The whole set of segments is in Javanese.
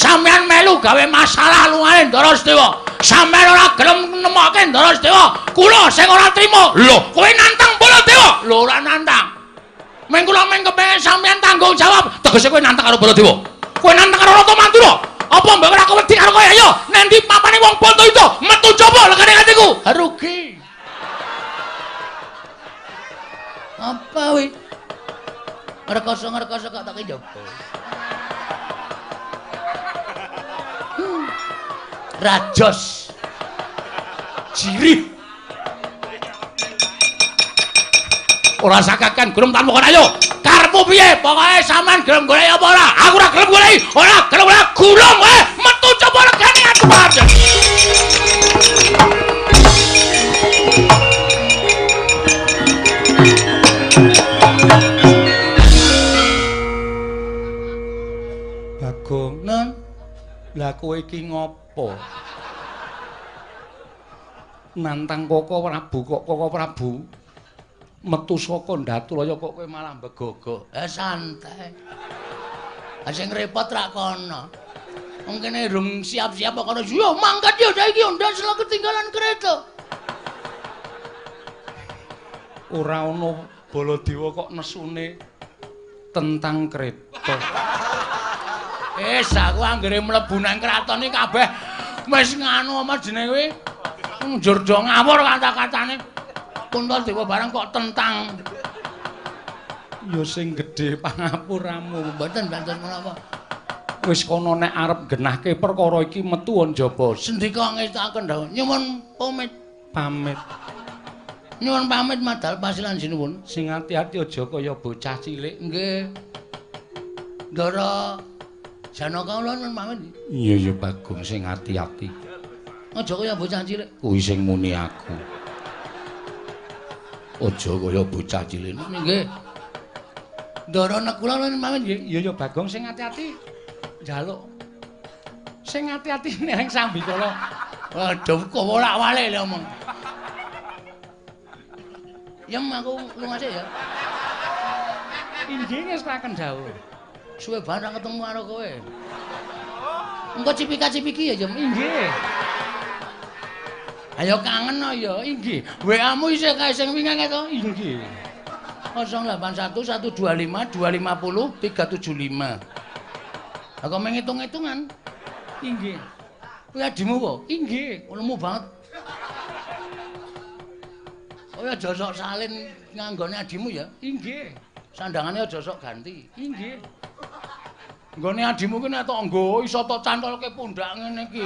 sampeyan melu gawe masalah luwih Ndara Sedewa. Sampeyan ora gelem nemokke Ndara Sedewa. Kula sing ora trima. Lho, kowe nantang Baladewa? Lho ora nantang. Meng kula meng kepengin sampeyan tanggung jawab. Tegese kowe nantang karo Baladewa. Kowe nantang karo Rata Mantura. Apa mbok ora wedi karo kowe? Ayo, nendi papane wong bondo itu metu coba lekane atiku. Rugi. Apa wi? Ngerkoso kok tak njaba. Rajos. Jirih. Ora sakakan gelem tanpa kon ayo. Karepmu piye? Pokoke sampean gelem golek apa ora? Aku ora gelem golek. Ora gelem ora gulung kowe. Metu coba legane aku banget. Bagong, Nun. Lah kowe iki ngopo? Nantang Koko Prabu metu saka Ndaturaya kok kowe malah begogo. Santai. Sing repot rak kono. Wong kene rung siap-siap kok kono. Yo mangkat yo saiki ndak sela ketinggalan kereta. Ora ono Baladewa kok nesune tentang kereta. Aku anggere mlebu nang kraton iki kabeh wis nganu apa jenenge kuwi? Njur do ngawur kata-katane. Kuntadewa barang kok tentang. Ya sing gedhe pangapuramu. Mboten banten menapa. Wis kono nek arep genahke perkara iki metu njaba. Sendika ngestaken dawuh. Nyuwun pamit. Nyuwun pamit madal pasilan sinuwun. Sing ati-ati aja kaya bocah cilik. Nggih. Ndara Janaka kula nyuwun pamit. Iya ya Bagong sing ati-ati. Aja kaya bocah cilik. Kuwi sing muni aku. Aja kaya bocah cilik. Nggih. Ndara nek kula nyuwun pamit nggih. Iya ya Bagong sing ati-ati. Njaluk. Sing ati-ati ning Sambikala. Waduh kok wolak-walik lho omong. Yem aku lunga sik ya. Inggih ngestaken dawuh. Suwe barang ketemu karo kowe. Engko cipika-cipiki ya, Jem. Inggih. Ayo kangen ya, inggih. WA-mu isih kae sing wingi to? Inggih. 081 125 250 375. Aku menghitung-hitungan. Inggih. Kuwi adimu po? Inggih, lemu banget. Oh ya aja sok salin nganggone adimu ya. Inggih. Sandangane aja sok ganti. Inggih. Nggone adimu ki nek tok nggo iso tok cantolke pundak ngene iki.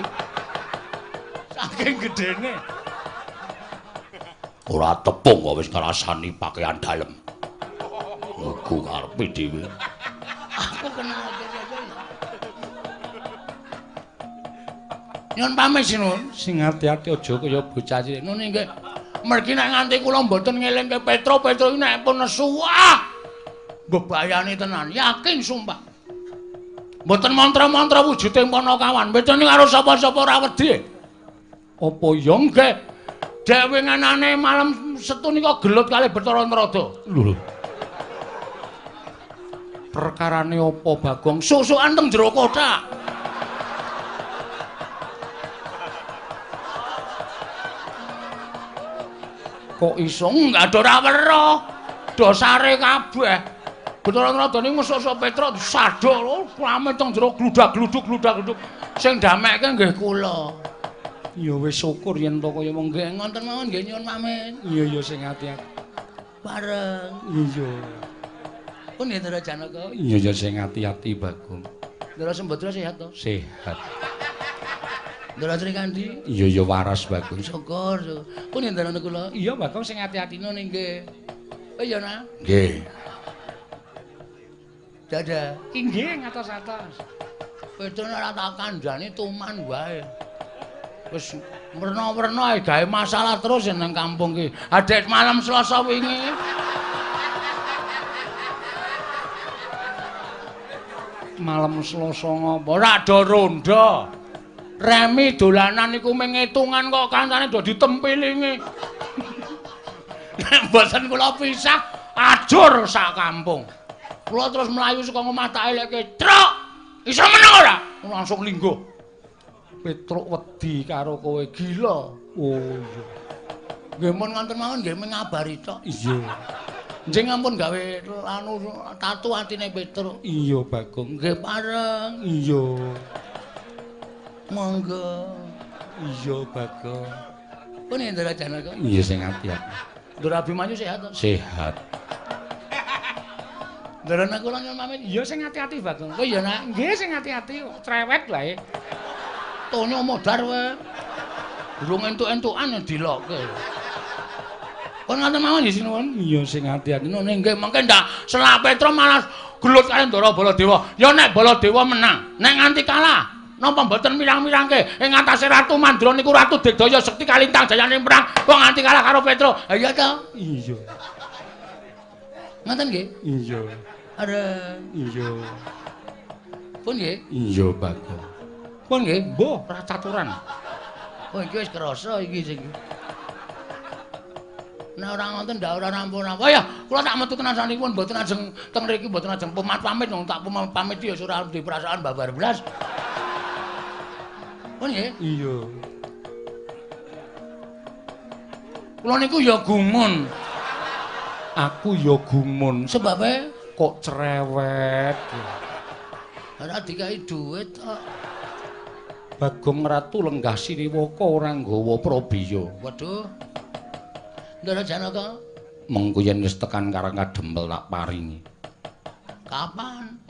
Saking gedene. Ora tepung kok wis ngrasani pakaian dalem. Aku karepe dhewe. Aku kenal aja. Nyun pamit sinun, sing ati-ati aja kaya bocah cilik. Nun nggih. Mergi nek nganti kula mboten ngelingke Petro iki nek pun nesu wah. Bebayani tenan, yakin sumpah. Mboten mantra-mantra wujuding Panakawan, mboten karo sapa-sapa ora wedi. Apa ya nggih? Dek winginane malam setu nika gelut kalih Bathara Narada. Lho. Perkarane apa Bagong? Susuk-sukan teng jero kotak. Kok iso enggak ora weruh. Dosare kabeh. Bathara Narada niku mesuk-mesuk Petra disadok lho, rame teng jero gludak-gluduk. Sing damekke nggih kula. Ya wis syukur yen to kaya mong nggih ngoten mawon nggih nyuwun pamit. Iya sing ati-ati. Bareng. Iya. Pun ya Ndara Janaka. Iya sing ati-ati Bagong. Ndara Sembadra sehat to? Sehat. Ndara Srikandi? Iya waras Bagong. Syukur. Pun ya Ndara kula. Iya Bagong sing ati-ati nggih. Oh iya nah. Nggih. Dadah. Inggih ngatos-atos. Petrone ora tak kandhani tuman wae. Wis werna-werna gawe masalah terus nang kampung ki. Adek malam Selasa wingi. Malam Selasa ngopo? Ora do ronda. Remi dolanan iku mung ngitungan kok kancane do ditempilingi. Nek mboten kula pisah ajur sak kampung. Kula terus mlayu saka omah tak eleke, "Truk, iso meneng ora?" langsung lingguh. Petruk wedi karo kowe gila. Oh iya. Nggih mun ngoten mawon nggih ngabari tok. Iya. Njing ampun gawe anu tatu atine Petruk. Iya, Bagong. Nggih pareng. Iya. Monggo. Iya, Bagong. Pun Indra Janaka. Iya sing ati-ati. Ndara Abimanyu sehat to? Sehat. Ndara kula nyuwun pamit. Iya sing ati-ati, Bagong. Kok ya nak nggih sing ati-ati kok cerewet wae. Tonyo modar wae. Durung entuk-entukan dilokke. Kon ngoten mawon nggih sinuwun. Iya sing ati-ati. Nggih mengke ndak Selak Petra malah gelut karo Ndara Baladewa. Ya nek Baladewa menang, nek nganti kalah napa mboten mirang-mirangke ing atase Ratu Mandra niku Ratu Digdaya Sekti kalintang jayane perang kok nganti kalah karo Petra. Ha iya to? Iya. Ngoten nggih? Iya. Are iya. Pun nggih? Iya, Bagong. Pun nggih, mbuh racaturan. Oh iki wis krasa iki sing. Nek ora ngoten ndak ora rampun apa ya. Kula tak metu tenan sanipun mboten ajeng teng mriki mboten ajeng pamit wong tak pamit ya ora duwe perasaan babar blas. Pun nggih? Iya. Kula niku ya gumun. Aku ya gumun. Sebabe kok cerewet. Ora dikai dhuwit kok. Bagong Ratu lenggah Siniwaka ora nggawa Prabiya. Waduh. Ndara Janaka, mengko yen wis tekan Karang Kadempel tak paringi. Kapan?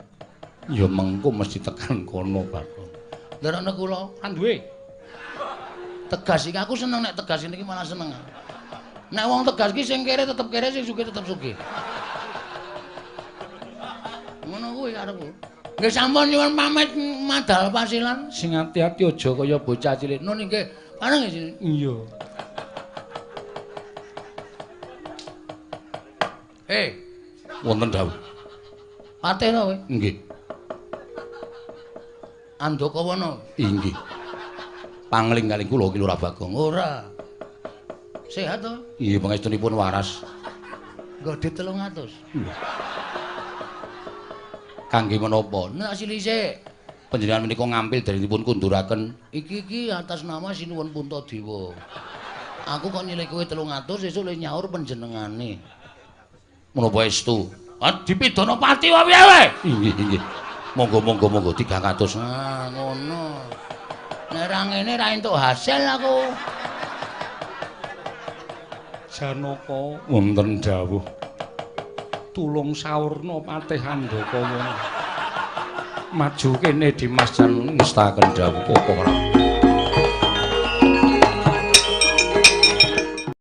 Ya mengko mesti tekan kono, Bagong. Ndara kula kan duwe. Tegas iki aku seneng nek tegas iki malah seneng. Nek wong tegas iki sing kere tetep kere, sing sugih tetep sugih. Ngono kuwi karepku. Nggih sampun nyuwun pamit madal pasilan. Sing ati-ati aja kaya bocah cilik. Nun nggih, pareng nggih. Iya. Wonten dawuh. Patena kowe? Nggih. Andakawana? Inggih. Pangling-kaling kula ki Lurah Bagong. Ora. Sehat to? Iya, pangestunipun waras. Nggodhe 300. Kangge menapa? Nek silisik panjenengan menika ngampil darinipun kunduraken. Iki atas nama Sinuwun Puntadewa. Aku kok nyilih kowe 300 sesuk le nyaur panjenengane. Menapa estu? Dipidana pati wae wae. Inggih. Monggo 300. Ah, ngono. Nek ra ngene ra entuk hasil aku. Janaka wonten dawuh. Tulung saurna patih Andakawana. Maju kene Dimas jan ngestaken dawuh apa ora.